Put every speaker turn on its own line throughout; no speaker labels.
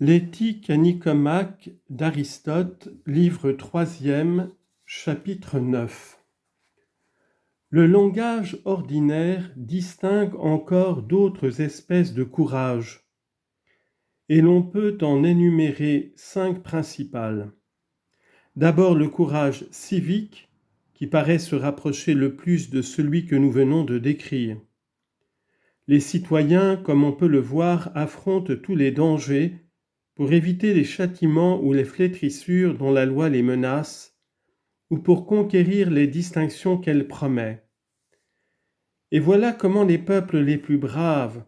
L'éthique à Nicomaque d'Aristote, livre 3e, chapitre 9. Le langage ordinaire distingue encore d'autres espèces de courage, et l'on peut en énumérer 5 principales. D'abord le courage civique, qui paraît se rapprocher le plus de celui que nous venons de décrire. Les citoyens, comme on peut le voir, affrontent tous les dangers pour éviter les châtiments ou les flétrissures dont la loi les menace, ou pour conquérir les distinctions qu'elle promet. Et voilà comment les peuples les plus braves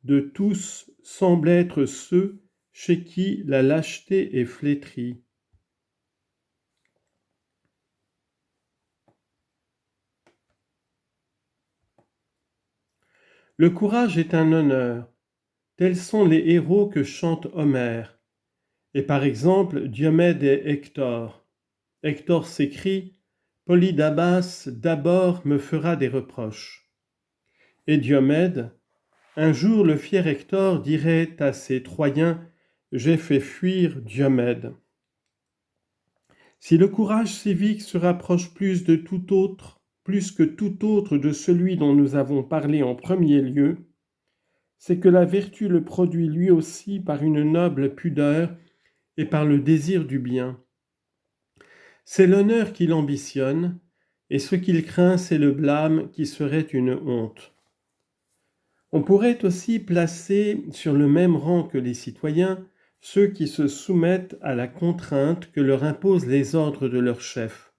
de tous semblent être ceux chez qui la lâcheté est flétrie. Le courage est un honneur. Tels sont les héros que chante Homère. Et par exemple, Diomède et Hector. Hector s'écrie « Polydamase d'abord me fera des reproches ». Et Diomède, un jour le fier Hector dirait à ses Troyens « J'ai fait fuir Diomède ». Si le courage civique se rapproche plus que tout autre de celui dont nous avons parlé en premier lieu, c'est que la vertu le produit lui aussi par une noble pudeur et par le désir du bien. C'est l'honneur qu'il ambitionne, et ce qu'il craint, c'est le blâme qui serait une honte. On pourrait aussi placer sur le même rang que les citoyens ceux qui se soumettent à la contrainte que leur imposent les ordres de leur chef.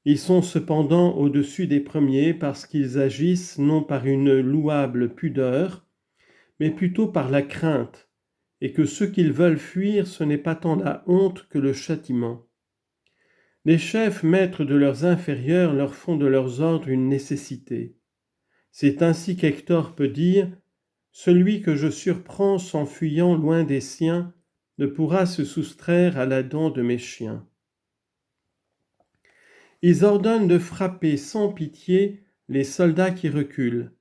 Ils sont cependant au-dessus des premiers parce qu'ils agissent non par une louable pudeur, mais plutôt par la crainte, et que ce qu'ils veulent fuir, ce n'est pas tant la honte que le châtiment. Les chefs maîtres de leurs inférieurs leur font de leurs ordres une nécessité. C'est ainsi qu'Hector peut dire « Celui que je surprends s'enfuyant loin des siens ne pourra se soustraire à la dent de mes chiens. » Ils ordonnent de frapper sans pitié les soldats qui reculent,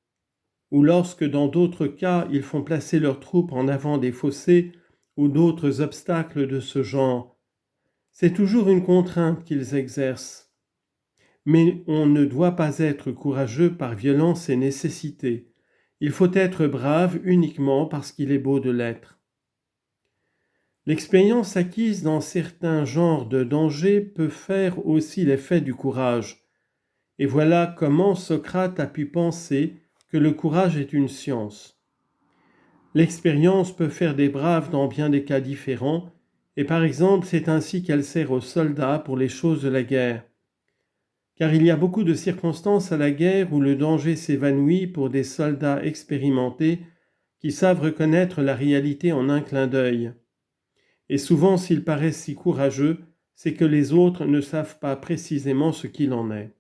ou lorsque dans d'autres cas ils font placer leurs troupes en avant des fossés ou d'autres obstacles de ce genre. C'est toujours une contrainte qu'ils exercent. Mais on ne doit pas être courageux par violence et nécessité. Il faut être brave uniquement parce qu'il est beau de l'être. L'expérience acquise dans certains genres de dangers peut faire aussi l'effet du courage. Et voilà comment Socrate a pu penser que le courage est une science. L'expérience peut faire des braves dans bien des cas différents, et par exemple c'est ainsi qu'elle sert aux soldats pour les choses de la guerre. Car il y a beaucoup de circonstances à la guerre où le danger s'évanouit pour des soldats expérimentés qui savent reconnaître la réalité en un clin d'œil. Et souvent, s'ils paraissent si courageux, c'est que les autres ne savent pas précisément ce qu'il en est.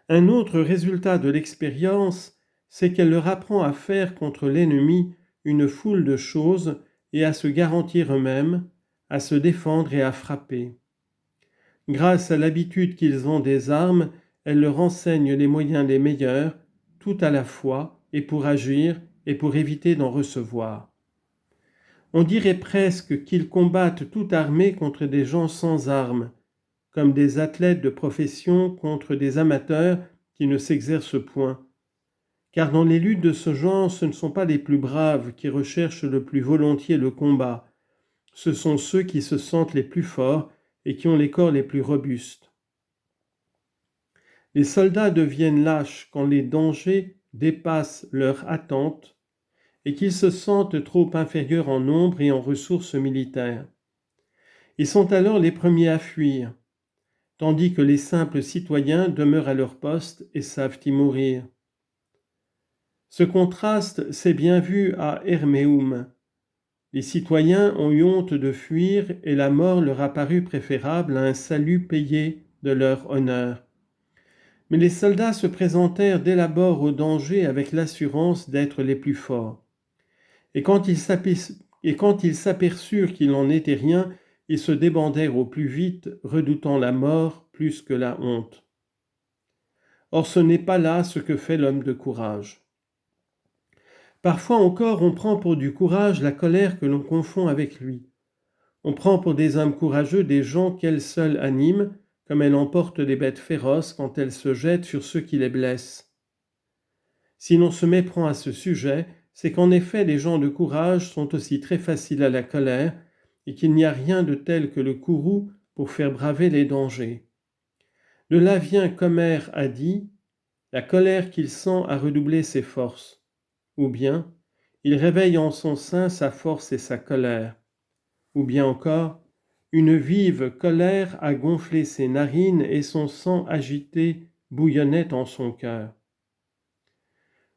Un autre résultat de l'expérience, c'est qu'elle leur apprend à faire contre l'ennemi une foule de choses et à se garantir eux-mêmes, à se défendre et à frapper. Grâce à l'habitude qu'ils ont des armes, elle leur enseigne les moyens les meilleurs, tout à la fois, et pour agir, et pour éviter d'en recevoir. On dirait presque qu'ils combattent tout armés contre des gens sans armes, comme des athlètes de profession contre des amateurs qui ne s'exercent point. Car dans les luttes de ce genre, ce ne sont pas les plus braves qui recherchent le plus volontiers le combat, ce sont ceux qui se sentent les plus forts et qui ont les corps les plus robustes. Les soldats deviennent lâches quand les dangers dépassent leurs attentes et qu'ils se sentent trop inférieurs en nombre et en ressources militaires. Ils sont alors les premiers à fuir, tandis que les simples citoyens demeurent à leur poste et savent y mourir. Ce contraste s'est bien vu à Herméum. Les citoyens ont eu honte de fuir et la mort leur a paru préférable à un salut payé de leur honneur. Mais les soldats se présentèrent dès l'abord au danger avec l'assurance d'être les plus forts. Et quand ils s'aperçurent qu'il n'en était rien, ils se débandèrent au plus vite, redoutant la mort plus que la honte. Or ce n'est pas là ce que fait l'homme de courage. Parfois encore, on prend pour du courage la colère que l'on confond avec lui. On prend pour des hommes courageux des gens qu'elle seule anime, comme elle emporte des bêtes féroces quand elle se jette sur ceux qui les blessent. Si l'on se méprend à ce sujet, c'est qu'en effet les gens de courage sont aussi très faciles à la colère, et qu'il n'y a rien de tel que le courroux pour faire braver les dangers. De là vient qu'Homère a dit « La colère qu'il sent a redoublé ses forces », ou bien « Il réveille en son sein sa force et sa colère », ou bien encore « Une vive colère a gonflé ses narines et son sang agité bouillonnait en son cœur ».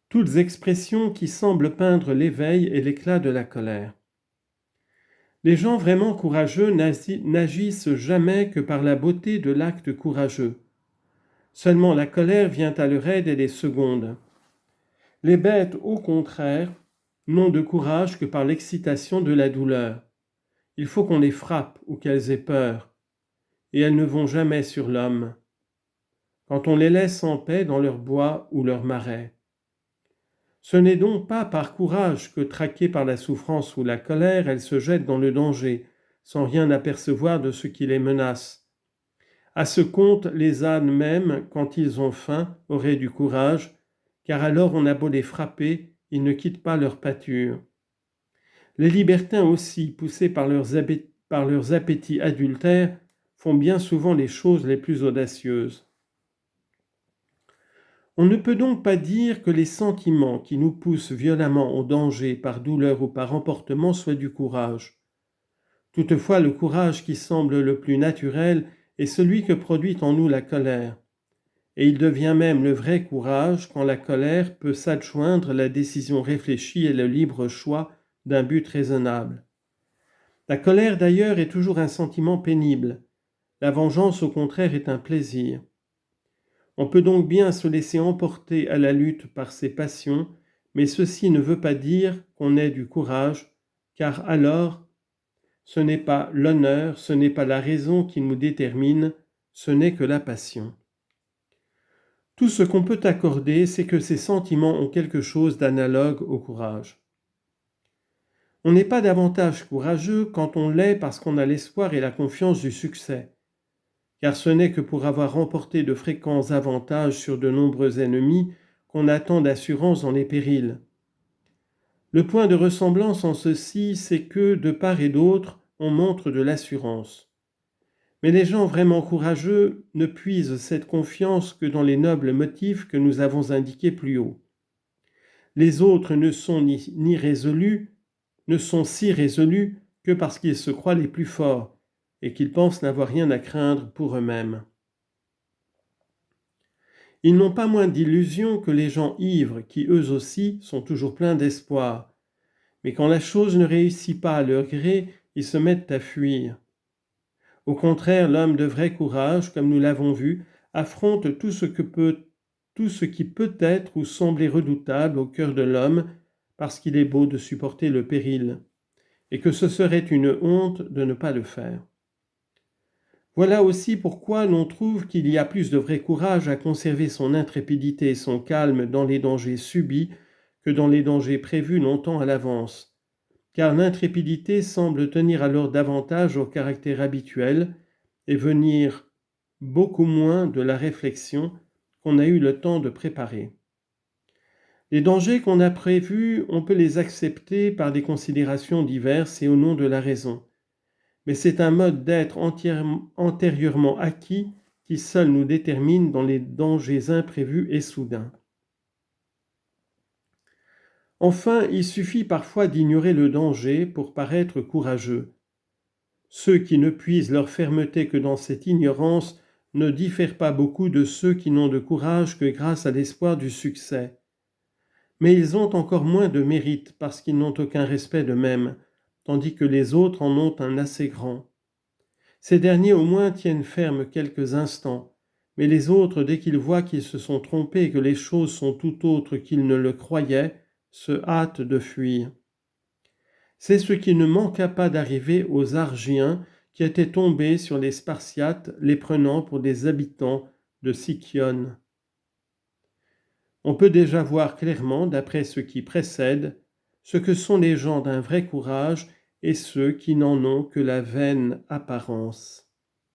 Toutes expressions qui semblent peindre l'éveil et l'éclat de la colère. Les gens vraiment courageux n'agissent jamais que par la beauté de l'acte courageux. Seulement la colère vient à leur aide et les seconde. Les bêtes, au contraire, n'ont de courage que par l'excitation de la douleur. Il faut qu'on les frappe ou qu'elles aient peur, et elles ne vont jamais sur l'homme, quand on les laisse en paix dans leur bois ou leur marais. Ce n'est donc pas par courage que, traquées par la souffrance ou la colère, elles se jettent dans le danger, sans rien apercevoir de ce qui les menace. À ce compte, les ânes même, quand ils ont faim, auraient du courage, car alors on a beau les frapper, ils ne quittent pas leur pâture. Les libertins aussi, poussés par leurs appétits adultères, font bien souvent les choses les plus audacieuses. On ne peut donc pas dire que les sentiments qui nous poussent violemment au danger par douleur ou par emportement soient du courage. Toutefois, le courage qui semble le plus naturel est celui que produit en nous la colère. Et il devient même le vrai courage quand la colère peut s'adjoindre la décision réfléchie et le libre choix d'un but raisonnable. La colère d'ailleurs est toujours un sentiment pénible. La vengeance au contraire est un plaisir. On peut donc bien se laisser emporter à la lutte par ses passions, mais ceci ne veut pas dire qu'on ait du courage, car alors, ce n'est pas l'honneur, ce n'est pas la raison qui nous détermine, ce n'est que la passion. Tout ce qu'on peut accorder, c'est que ces sentiments ont quelque chose d'analogue au courage. On n'est pas davantage courageux quand on l'est parce qu'on a l'espoir et la confiance du succès, car ce n'est que pour avoir remporté de fréquents avantages sur de nombreux ennemis qu'on a tant d'assurance dans les périls. Le point de ressemblance en ceci, c'est que, de part et d'autre, on montre de l'assurance. Mais les gens vraiment courageux ne puisent cette confiance que dans les nobles motifs que nous avons indiqués plus haut. Les autres ne sont ne sont si résolus que parce qu'ils se croient les plus forts et qu'ils pensent n'avoir rien à craindre pour eux-mêmes. Ils n'ont pas moins d'illusions que les gens ivres qui, eux aussi, sont toujours pleins d'espoir. Mais quand la chose ne réussit pas à leur gré, ils se mettent à fuir. Au contraire, l'homme de vrai courage, comme nous l'avons vu, affronte tout ce qui peut être ou sembler redoutable au cœur de l'homme, parce qu'il est beau de supporter le péril, et que ce serait une honte de ne pas le faire. Voilà aussi pourquoi l'on trouve qu'il y a plus de vrai courage à conserver son intrépidité et son calme dans les dangers subis que dans les dangers prévus longtemps à l'avance, car l'intrépidité semble tenir alors davantage au caractère habituel et venir beaucoup moins de la réflexion qu'on a eu le temps de préparer. Les dangers qu'on a prévus, on peut les accepter par des considérations diverses et au nom de la raison. Mais c'est un mode d'être antérieurement acquis qui seul nous détermine dans les dangers imprévus et soudains. Enfin, il suffit parfois d'ignorer le danger pour paraître courageux. Ceux qui ne puisent leur fermeté que dans cette ignorance ne diffèrent pas beaucoup de ceux qui n'ont de courage que grâce à l'espoir du succès. Mais ils ont encore moins de mérite parce qu'ils n'ont aucun respect d'eux-mêmes, tandis que les autres en ont un assez grand. Ces derniers au moins tiennent ferme quelques instants, mais les autres, dès qu'ils voient qu'ils se sont trompés et que les choses sont tout autres qu'ils ne le croyaient, se hâtent de fuir. C'est ce qui ne manqua pas d'arriver aux Argiens qui étaient tombés sur les Spartiates, les prenant pour des habitants de Sicyon. On peut déjà voir clairement, d'après ce qui précède, ce que sont les gens d'un vrai courage et ceux qui n'en ont que la vaine apparence.